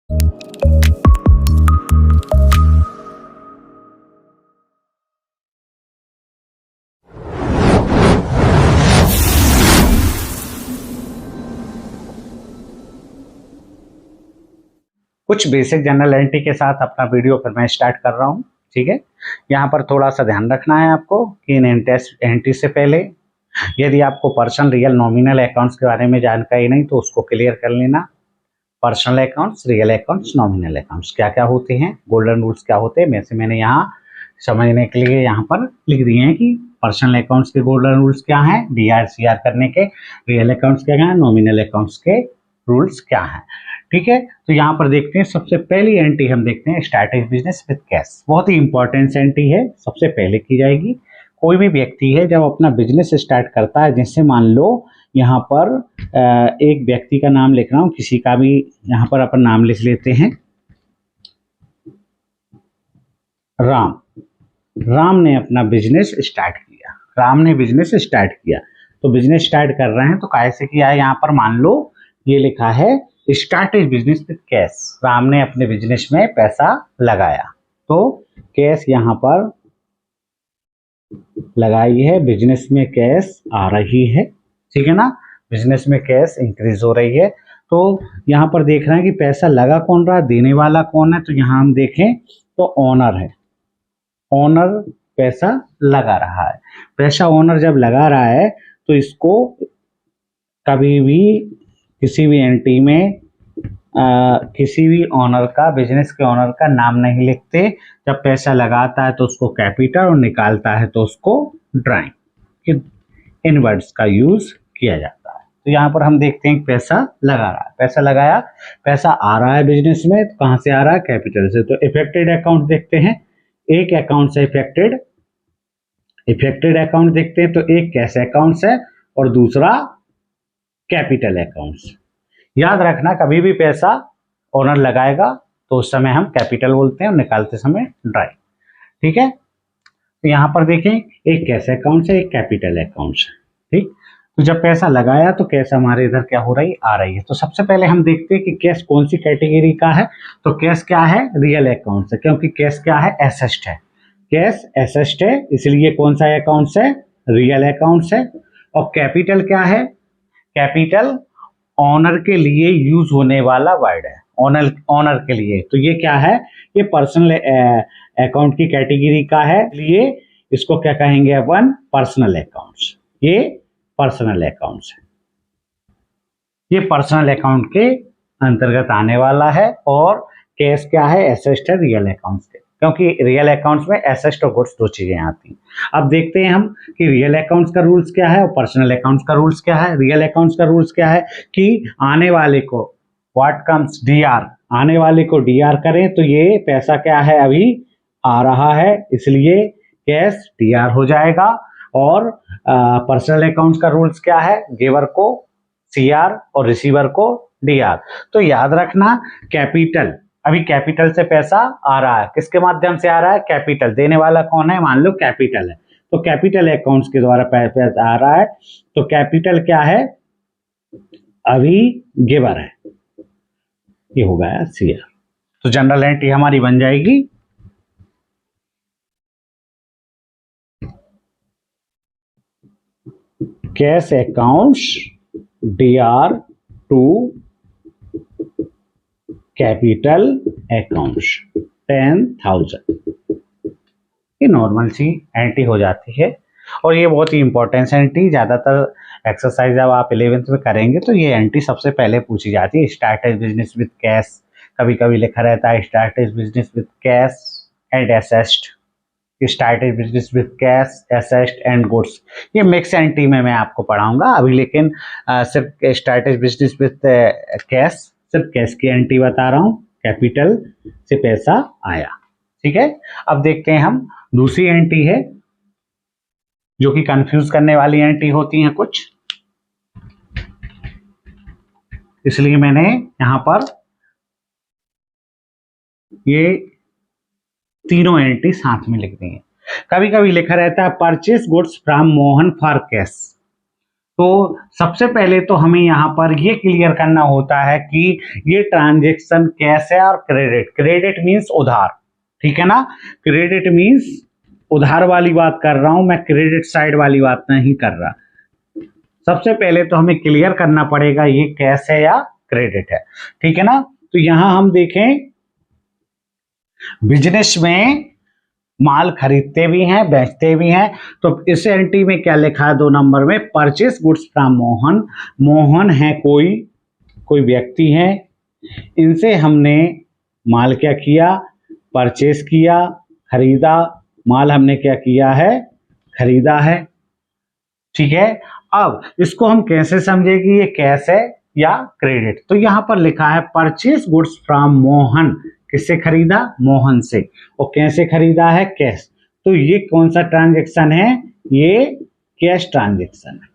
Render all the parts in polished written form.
कुछ basic general entry के साथ अपना वीडियो फिर मैं स्टार्ट कर रहा हूँ। ठीक है, यहाँ पर थोड़ा सा ध्यान रखना है आपको कि इन एंट्री से पहले यदि आपको पर्सनल रियल नॉमिनल अकाउंट्स के बारे में जानकारी नहीं तो उसको क्लियर कर लेना। Personal accounts, real accounts, nominal accounts क्या क्या होते हैं, गोल्डन रूल्स क्या होते हैं, मैंने यहाँ समझने के लिए यहाँ पर लिख दिए हैं कि पर्सनल अकाउंट्स के गोल्डन रूल्स क्या हैं, डीआर सीआर करने के, रियल अकाउंट्स क्या हैं, नॉमिनल अकाउंट्स के रूल्स क्या हैं। ठीक है, तो यहाँ पर देखते हैं सबसे पहली एंट्री हम देखते हैं स्टार्टेड बिजनेस विद कैश। बहुत ही इंपॉर्टेंट एंट्री है, सबसे पहले की जाएगी। कोई भी व्यक्ति है जब अपना बिजनेस स्टार्ट करता है, जैसे मान लो यहाँ पर एक व्यक्ति का नाम लिख रहा हूँ, किसी का भी यहाँ पर अपन नाम लिख लेते हैं, राम। राम ने अपना बिजनेस स्टार्ट किया, राम ने बिजनेस स्टार्ट किया। तो बिजनेस स्टार्ट कर रहे हैं तो कैसे किया है, यहाँ पर मान लो ये लिखा है started business with cash. Ram ने अपने बिजनेस में पैसा लगाया, तो कैश यहाँ पर लगाई है, बिजनेस में कैश आ रही है। ठीक है ना, बिजनेस में कैश इंक्रीज हो रही है। तो यहाँ पर देख रहे हैं कि पैसा लगा कौन रहा, देने वाला कौन है, तो यहाँ हम देखें तो ओनर है। ओनर पैसा लगा रहा है। पैसा ओनर जब लगा रहा है तो इसको कभी भी किसी भी एंट्री में किसी भी ओनर का, बिजनेस के ओनर का नाम नहीं लिखते। जब पैसा लगाता है तो उसको कैपिटल और निकालता है तो उसको ड्राइंग, इन वर्ड्स का यूज किया जाता है। तो यहाँ पर हम देखते हैं कि पैसा लगा रहा है, पैसा लगाया, पैसा आ रहा है बिजनेस में, तो कहाँ से आ रहा है, कैपिटल से। तो इफेक्टेड अकाउंट देखते हैं, एक अकाउंट से इफेक्टेड अकाउंट देखते हैं, तो एक कैश अकाउंट है और दूसरा कैपिटल अकाउंट्स। याद रखना कभी भी पैसा ओनर लगाएगा तो उस समय हम कैपिटल बोलते हैं और निकालते समय ड्राई। ठीक है, तो यहाँ पर देखें एक कैश अकाउंट है, एक कैपिटल अकाउंट है। ठीक, तो जब पैसा लगाया तो कैश हमारे इधर क्या हो रही, आ रही है। तो सबसे पहले हम देखते हैं कि कैश कौन सी कैटेगरी का है। तो कैश क्या है, रियल अकाउंट है, क्योंकि कैश क्या है, एसेस्ट है। कैश एसेस्ट है, इसलिए कौन सा अकाउंट है, रियल अकाउंट है। और कैपिटल क्या है, कैपिटल ऑनर के लिए यूज होने वाला वर्ड है, ऑनर के लिए। तो ये क्या है, ये पर्सनल अकाउंट की कैटेगरी का है, इसलिए इसको क्या कहेंगे अपन, पर्सनल अकाउंट्स। ये पर्सनल अकाउंट्स है, ये पर्सनल अकाउंट के अंतर्गत आने वाला है। और कैश क्या है, एसेस्ट है रियल अकाउंट्स के, क्योंकि रियल अकाउंट्स में एसेस्ट और गुड्स दो चीजें आती हैं। अब देखते हैं हम कि रियल अकाउंट्स का रूल्स क्या है और पर्सनल अकाउंट्स का रूल्स क्या है। रियल अकाउंट्स का रूल्स क्या है कि आने वाले को व्हाट कम्स डीआर, आने वाले को डीआर करें तो ये पैसा क्या है, अभी आ रहा है, इसलिए कैश डीआर हो जाएगा। और पर्सनल अकाउंट्स का रूल्स क्या है, गिवर को सीआर और रिसीवर को डीआर। तो याद रखना कैपिटल, अभी कैपिटल से पैसा आ रहा है, किसके माध्यम से आ रहा है, कैपिटल। देने वाला कौन है, मान लो कैपिटल है, तो कैपिटल अकाउंट्स के द्वारा पैसा आ रहा है। तो कैपिटल क्या है, अभी गिवर है, ये हो गया सीआर। तो जनरल एंट्री हमारी बन जाएगी cash accounts DR to capital accounts 10,000। ये नॉर्मल सी एंट्री हो जाती है और ये बहुत ही इंपॉर्टेंट एंट्री, ज़्यादातर एक्सरसाइज जब आप 11th में करेंगे तो ये एंट्री सबसे पहले पूछी जाती है। स्टार्टेड बिजनेस विद कैश, कभी कभी लिखा रहता है started business with cash and assets, started business with cash assets and goods. ये मिक्स एंट्री में मैं आपको पढ़ाऊंगा अभी, लेकिन सिर्फ स्टार्टेड बिजनेस विद कैश, सिर्फ कैश की एंट्री बता रहा हूँ, कैपिटल से पैसा आया। ठीक है, अब देखते हैं हम दूसरी एंट्री है जो कि कंफ्यूज करने वाली एंट्री होती हैं कुछ, इसलिए मैंने यहां पर ये तीनों एंट्री साथ में लिख दी है। कभी कभी लिखा रहता है purchase goods from Mohan for cash, तो सबसे पहले तो हमें यहाँ पर ये क्लियर करना होता है कि ये ट्रांजेक्शन कैश है और क्रेडिट। क्रेडिट मीन्स उधार, ठीक है ना। क्रेडिट मीन्स उधार वाली बात कर रहा हूं मैं, क्रेडिट साइड वाली बात नहीं कर रहा। सबसे पहले तो हमें क्लियर करना पड़ेगा ये कैश है या क्रेडिट है, ठीक है ना। तो यहां हम देखें, बिजनेस में माल खरीदते भी हैं बेचते भी हैं। तो इस एंट्री में क्या लिखा है 2 नंबर में, purchase goods from Mohan. Mohan है कोई व्यक्ति है, इनसे हमने माल क्या किया, परचेस किया, खरीदा। माल हमने क्या किया है, खरीदा है, ठीक है। अब इसको हम कैसे समझे कि ये कैश है या क्रेडिट। तो यहां पर लिखा है परचेस गुड्स फ्रॉम मोहन, किससे खरीदा, मोहन से। और कैसे खरीदा है, कैश। तो ये कौन सा ट्रांजेक्शन है, ये कैश ट्रांजेक्शन है,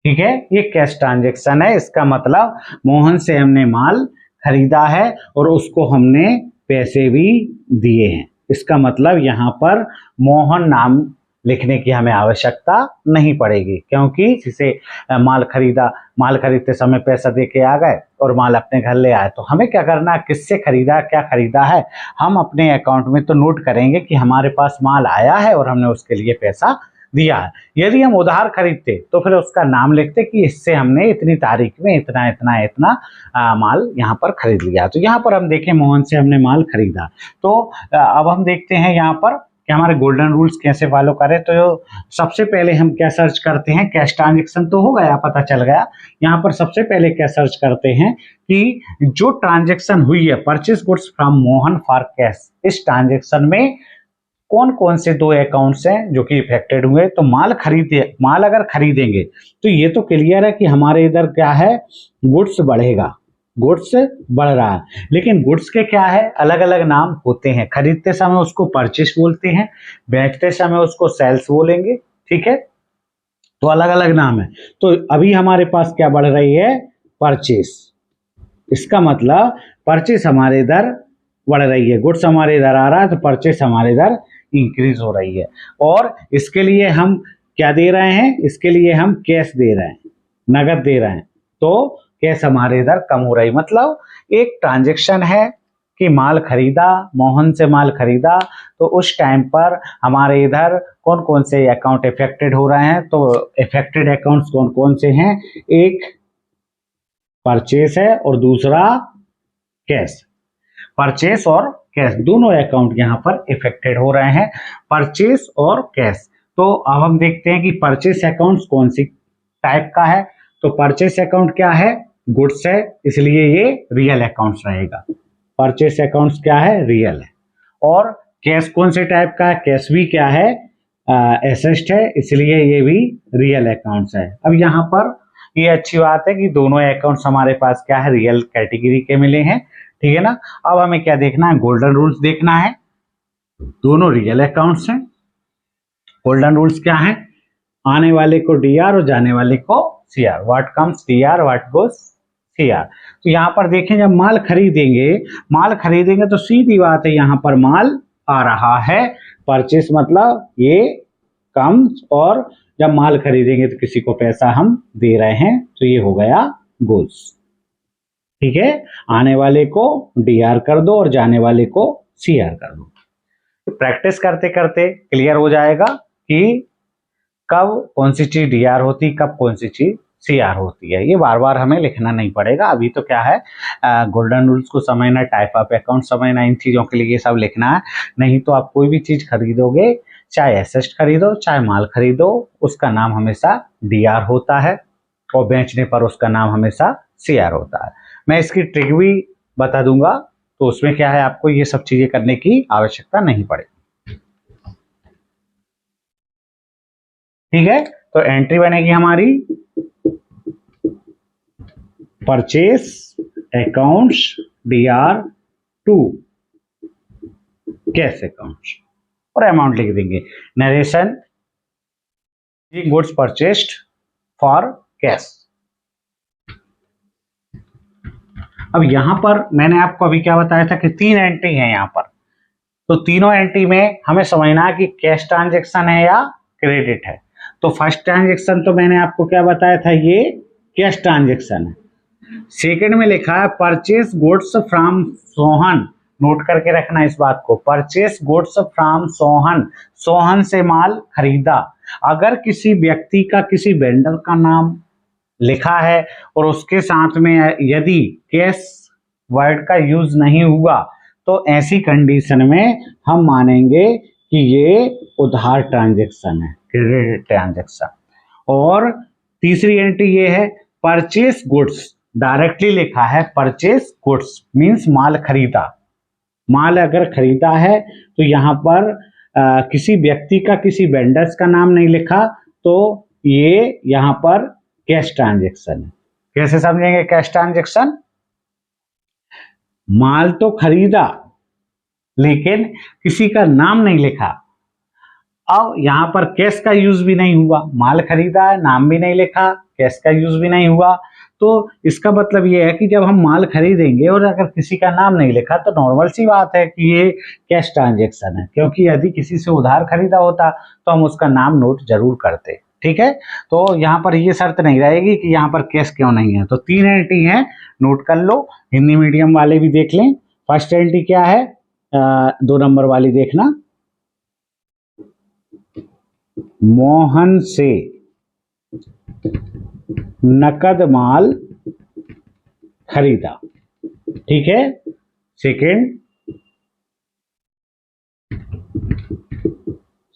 ठीक है। ये कैश ट्रांजेक्शन है, इसका मतलब मोहन से हमने माल खरीदा है और उसको हमने पैसे भी दिए हैं। इसका मतलब यहाँ पर मोहन नाम लिखने की हमें आवश्यकता नहीं पड़ेगी, क्योंकि जिसे माल खरीदते समय पैसा दे के आ गए और माल अपने घर ले आए। तो हमें क्या करना है, किससे खरीदा, क्या खरीदा है, हम अपने अकाउंट में तो नोट करेंगे कि हमारे पास माल आया है और हमने उसके लिए पैसा दिया है। यदि हम उधार खरीदते तो फिर उसका नाम लिखते कि इससे हमने इतनी तारीख में इतना इतना इतना माल यहाँ पर खरीद लिया। तो यहाँ पर हम देखें मोहन से हमने माल खरीदा। तो अब हम देखते हैं यहाँ पर कि हमारे गोल्डन रूल्स कैसे फॉलो करें। तो सबसे पहले हम क्या सर्च करते हैं, कैश ट्रांजेक्शन तो हो गया, पता चल गया। यहाँ पर सबसे पहले क्या सर्च करते हैं कि जो ट्रांजेक्शन हुई है purchase goods from Mohan for cash, इस ट्रांजेक्शन में कौन कौन से 2 अकाउंट्स हैं जो कि इफेक्टेड हुए। तो माल अगर खरीदेंगे तो ये तो क्लियर है कि हमारे इधर क्या है, गुड्स बढ़ेगा, गुड्स बढ़ रहा है। लेकिन गुड्स के क्या है, अलग अलग नाम होते हैं। खरीदते समय उसको परचेस बोलते हैं, बेचते समय उसको सेल्स बोलेंगे, ठीक है। तो अलग अलग नाम है। तो अभी हमारे पास क्या बढ़ रही है, परचेस। इसका मतलब परचेस हमारे इधर बढ़ रही है, गुड्स हमारे इधर आ रहा है, तो परचेस हमारे इधर इंक्रीज हो रही है। और इसके लिए हम क्या दे रहे हैं, इसके लिए हम कैश दे रहे हैं, नगद दे रहे हैं। तो कैश हमारे इधर कम हो रही, मतलब एक ट्रांजेक्शन है कि माल खरीदा, मोहन से माल खरीदा, तो उस टाइम पर हमारे इधर कौन कौन से अकाउंट इफेक्टेड हो रहे हैं। तो इफेक्टेड अकाउंट्स कौन कौन से हैं, एक परचेस है और दूसरा कैश। परचेस और कैश दोनों अकाउंट यहाँ पर इफेक्टेड हो रहे हैं, परचेस और कैश। तो अब हम देखते हैं कि परचेस अकाउंट कौन सी टाइप का है। तो परचेस अकाउंट क्या है, गुड्स है, इसलिए ये रियल अकाउंट्स रहेगा। परचेस अकाउंट्स क्या है, रियल है। और कैश कौन से टाइप का है, कैश भी क्या है, एसेट है, इसलिए ये भी रियल अकाउंट्स है। अब यहाँ पर ये अच्छी बात है कि दोनों अकाउंट्स हमारे पास क्या है, रियल कैटेगरी के मिले हैं, ठीक है ना। अब हमें क्या देखना है, गोल्डन रूल्स देखना है। दोनों रियल अकाउंट्स हैं। गोल्डन रूल्स क्या है, आने वाले को डीआर और जाने वाले को CR. What comes DR, what goes CR. तो यहाँ पर देखें, जब माल खरीदेंगे तो सीधी बात है, यहाँ पर माल आ रहा है। परचेस मतलब ये कम्स, और जब माल खरीदेंगे तो किसी को पैसा हम दे रहे हैं, तो ये हो गया गोस, ठीक है। आने वाले को डीआर कर दो और जाने वाले को सीआर कर दो। तो प्रैक्टिस करते करते क्लियर हो जाएगा कि कब कौन सी चीज डीआर होती, कब कौन सी चीज सीआर होती है। ये बार बार हमें लिखना नहीं पड़ेगा। अभी तो क्या है, गोल्डन रूल्स को समझना, टाइप ऑफ अकाउंट समझना, इन चीजों के लिए ये सब लिखना है। नहीं तो आप कोई भी चीज खरीदोगे, चाहे एसेट खरीदो चाहे माल खरीदो, उसका नाम हमेशा डीआर होता है और बेचने पर उसका नाम हमेशा सीआर होता है। मैं इसकी ट्रिक भी बता दूंगा, तो उसमें क्या है, आपको ये सब चीजें करने की आवश्यकता नहीं पड़ेगी, ठीक है। तो एंट्री बनेगी हमारी purchase accounts DR to cash accounts, और अमाउंट लिख देंगे, narration goods purchased for cash. अब यहां पर मैंने आपको अभी क्या बताया था कि 3 एंट्री है यहाँ पर। तो तीनों एंट्री में हमें समझना है कि कैश ट्रांजेक्शन है या क्रेडिट है। तो फर्स्ट ट्रांजेक्शन तो मैंने आपको क्या बताया था, ये कैश ट्रांजेक्शन है। सेकंड में लिखा है purchase goods from Sohan, note करके रखना इस बात को, purchase goods from Sohan, Sohan से माल खरीदा। अगर किसी व्यक्ति का किसी वेंडर का नाम लिखा है और उसके साथ में यदि कैश वर्ड का यूज नहीं हुआ तो ऐसी कंडीशन में हम मानेंगे कि ये उधार ट्रांजैक्शन है, क्रेडिट ट्रांजैक्शन। और तीसरी एंट्री ये है परचेस गुड्स, डायरेक्टली लिखा है परचेस गुड्स मींस माल खरीदा। माल अगर खरीदा है तो यहाँ पर किसी व्यक्ति का किसी वेंडर्स का नाम नहीं लिखा तो ये यहाँ पर कैश ट्रांजैक्शन है। कैसे समझेंगे कैश ट्रांजैक्शन? माल तो खरीदा लेकिन किसी का नाम नहीं लिखा। अब यहाँ पर कैश का यूज भी नहीं हुआ, माल खरीदा है, नाम भी नहीं लिखा, कैश का यूज भी नहीं हुआ, तो इसका मतलब ये है कि जब हम माल खरीदेंगे और अगर किसी का नाम नहीं लिखा तो नॉर्मल सी बात है कि ये कैश ट्रांजैक्शन है, क्योंकि यदि किसी से उधार खरीदा होता तो हम उसका नाम नोट जरूर करते। ठीक है, तो यहाँ पर ये शर्त नहीं रहेगी कि यहाँ पर कैश क्यों नहीं है। तो 3 एंट्री है, नोट कर लो, हिंदी मीडियम वाले भी देख लें। फर्स्ट एंट्री क्या है, 2 नंबर वाली देखना, मोहन से नकद माल खरीदा। ठीक है, सेकंड,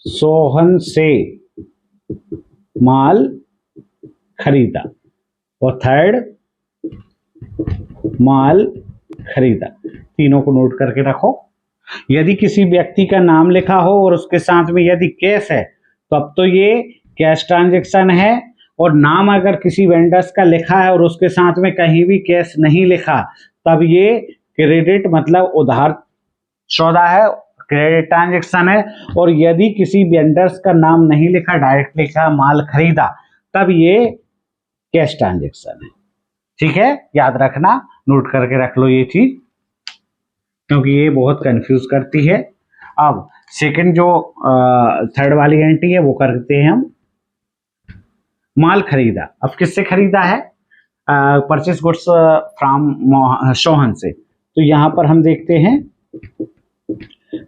सोहन से माल खरीदा। और थर्ड, माल खरीदा। तीनों को नोट करके रखो। यदि किसी व्यक्ति का नाम लिखा हो और उसके साथ में यदि कैश है तो अब तो ये कैश ट्रांजैक्शन है, और नाम अगर किसी वेंडर्स का लिखा है और उसके साथ में कहीं भी कैश नहीं लिखा तब ये क्रेडिट मतलब उधार सौदा है, क्रेडिट ट्रांजैक्शन है। और यदि किसी वेंडर्स का नाम नहीं लिखा, डायरेक्ट लिखा माल खरीदा, तब ये कैश ट्रांजैक्शन है। ठीक है, याद रखना, नोट करके रख लो ये चीज, क्योंकि ये बहुत कंफ्यूज करती है। अब सेकंड जो थर्ड वाली एंट्री है वो करते हैं हम, माल खरीदा। अब किससे खरीदा है, परचेस गुड्स फ्रॉम सोहन से। तो यहाँ पर हम देखते हैं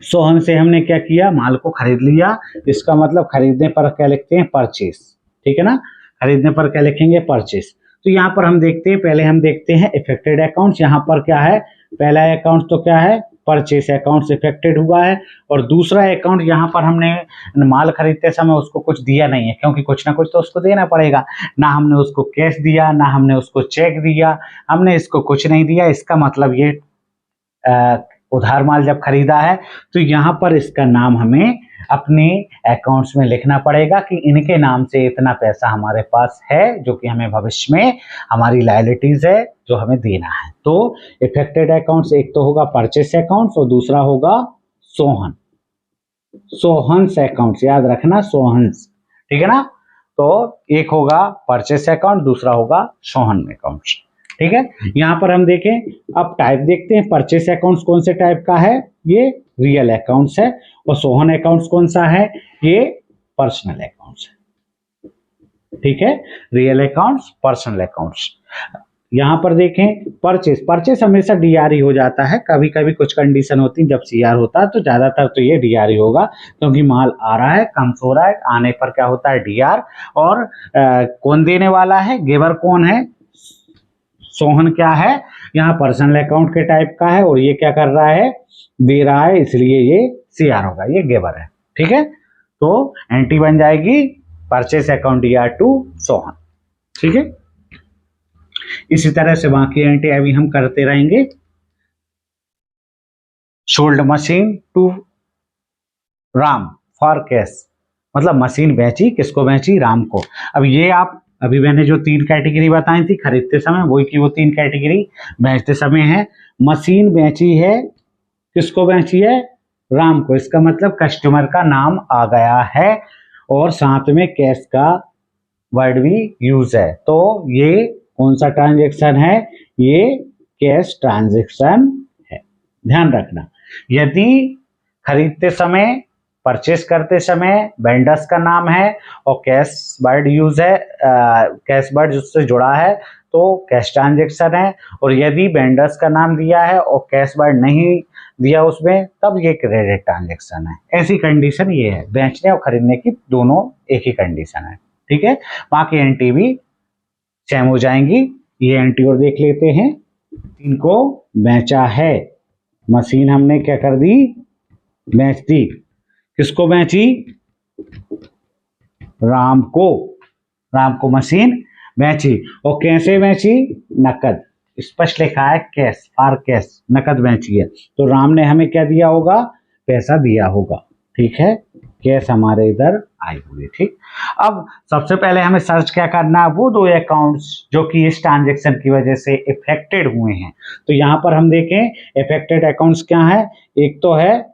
सोहन से हमने क्या किया, माल को खरीद लिया। इसका मतलब खरीदने पर क्या लिखते हैं, परचेस। ठीक है ना, खरीदने पर क्या लिखेंगे, परचेस। तो यहाँ पर हम देखते हैं, पहले हम देखते हैं इफेक्टेड अकाउंट्स। यहाँ पर क्या है, पहला अकाउंट तो क्या है, परचेस अकाउंट इफेक्टेड हुआ है। और दूसरा अकाउंट यहाँ पर हमने माल खरीदते समय उसको कुछ दिया नहीं है, क्योंकि कुछ ना कुछ तो उसको देना पड़ेगा। ना हमने उसको कैश दिया, ना हमने उसको चेक दिया, हमने इसको कुछ नहीं दिया। इसका मतलब ये उधार माल जब खरीदा है तो यहाँ पर इसका नाम हमें अपने अकाउंट्स में लिखना पड़ेगा कि इनके नाम से इतना पैसा हमारे पास है, जो कि हमें भविष्य में हमारी लायबिलिटीज है जो हमें देना है। तो इफेक्टेड अकाउंट्स एक तो होगा परचेस अकाउंट्स और दूसरा होगा सोहन, सोहन्स अकाउंट्स, याद रखना सोहन्स। ठीक है ना, तो एक होगा परचेस अकाउंट, दूसरा होगा सोहन अकाउंट्स। ठीक है, यहाँ पर हम देखें, अब टाइप देखते हैं। परचेस अकाउंट्स कौन से टाइप का है, ये रियल अकाउंट्स है। और सोहन अकाउंट्स कौन सा है, ये पर्सनल अकाउंट्स है। ठीक है, रियल अकाउंट्स, पर्सनल अकाउंट्स। यहाँ पर देखें परचेस, परचेस हमेशा डीआर ही हो जाता है। कभी कभी कुछ कंडीशन होती है जब सीआर होता है, तो ज्यादातर तो ये डीआर ही होगा, क्योंकि माल आ रहा है, कम हो रहा है, आने पर क्या होता है, डीआर। और कौन देने वाला है, गेवर कौन है, सोहन क्या है, यहाँ पर्सनल अकाउंट के टाइप का है और ये क्या कर रहा है, दे रहा है, इसलिए ये सीआर होगा, ये गेवर है। ठीक है, तो एंट्री बन जाएगी purchase account DR to Sohan. ठीक है, इसी तरह से बाकी एंट्री अभी हम करते रहेंगे। Sold machine to Ram for cash, मतलब मशीन बेची, किसको बेची, राम को। अब ये आप अभी मैंने जो 3 कैटेगरी बताई थी खरीदते समय, वही की वो 3 कैटेगरी बेचते समय है। मशीन बेची है, किसको बेची है, राम को। इसका मतलब कस्टमर का नाम आ गया है और साथ में कैश का वर्ड भी यूज है। तो ये कौन सा ट्रांजैक्शन है, ये कैश ट्रांजैक्शन है। ध्यान रखना, यदि खरीदते समय परचेस करते समय वेंडर्स का नाम है और कैश वर्ड यूज है, कैश वर्ड जिससे जुड़ा है तो कैश ट्रांजेक्शन है। और यदि वेंडर्स का नाम दिया है और कैश वर्ड नहीं दिया उसमें तब ये क्रेडिट ट्रांजेक्शन है। ऐसी कंडीशन ये है, बेचने और खरीदने की दोनों एक ही कंडीशन है, ठीक है। बाकी एंटी भी सेम हो जाएंगी। ये एंटी और देख लेते हैं। इनको बेचा है, मशीन हमने क्या कर दी, बेच दी। किसको बेची, राम को मशीन बेची। और कैसे बेची, नकद, स्पष्ट लिखा है कैश, फॉर कैश, नकद बेची है। तो राम ने हमें क्या दिया होगा, पैसा दिया होगा, ठीक है। कैश हमारे इधर आई हुई, ठीक। अब सबसे पहले हमें सर्च क्या करना है, वो दो अकाउंट्स जो कि इस ट्रांजेक्शन की वजह से इफेक्टेड हुए हैं। तो यहां पर हम देखें इफेक्टेड अकाउंट्स क्या है, एक तो है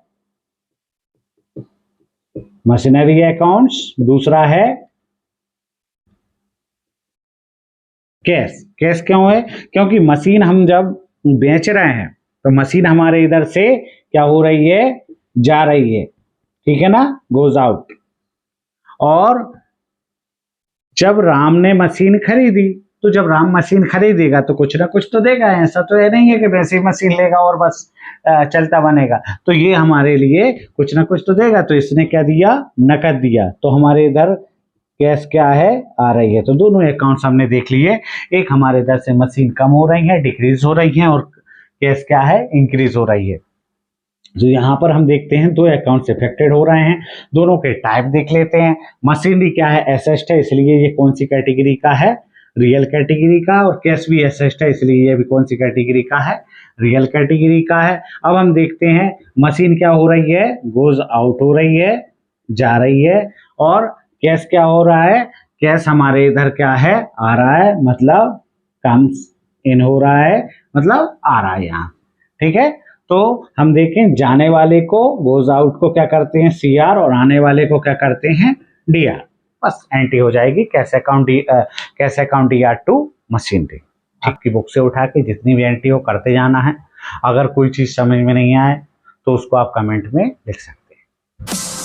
मशीनरी अकाउंट्स, दूसरा है कैश। कैश क्यों है, क्योंकि मशीन हम जब बेच रहे हैं तो मशीन हमारे इधर से क्या हो रही है, जा रही है, ठीक है ना, गोज आउट। और जब राम ने मशीन खरीदी तो जब राम मशीन खरीदेगा तो कुछ ना कुछ तो देगा, ऐसा तो ये नहीं है कि वैसे ही मशीन लेगा और बस चलता बनेगा। तो ये हमारे लिए कुछ ना कुछ तो देगा। तो इसने क्या दिया, नकद दिया। तो हमारे इधर कैश क्या है, आ रही है। तो दोनों अकाउंट्स हमने देख लिए। एक हमारे इधर से मशीन कम हो रही है, डिक्रीज हो रही है, और कैश क्या है, इंक्रीज हो रही है। जो यहाँ पर हम देखते हैं दो अकाउंट्स इफेक्टेड हो रहे हैं। दोनों के टाइप देख लेते हैं। मशीनरी क्या है, एसेट है, इसलिए ये कौन सी कैटेगरी का है, रियल कैटेगरी का। और कैश भी एसेट है, इसलिए ये भी कौन सी कैटेगरी का है, रियल कैटेगरी का है। अब हम देखते हैं मशीन क्या हो रही है, गोज आउट हो रही है, जा रही है। और कैश क्या हो रहा है, कैश हमारे इधर क्या है, आ रहा है, मतलब कम्स इन हो रहा है, मतलब आ रहा है यहाँ, ठीक है। तो हम देखें जाने वाले को, गोज आउट को क्या करते हैं, सीआर, और आने वाले को क्या करते हैं, डीआर। बस एंट्री हो जाएगी cash account DR to machinery. आपकी बुक से उठा के जितनी भी एंट्री हो करते जाना है। अगर कोई चीज समझ में नहीं आए तो उसको आप कमेंट में लिख सकते हैं।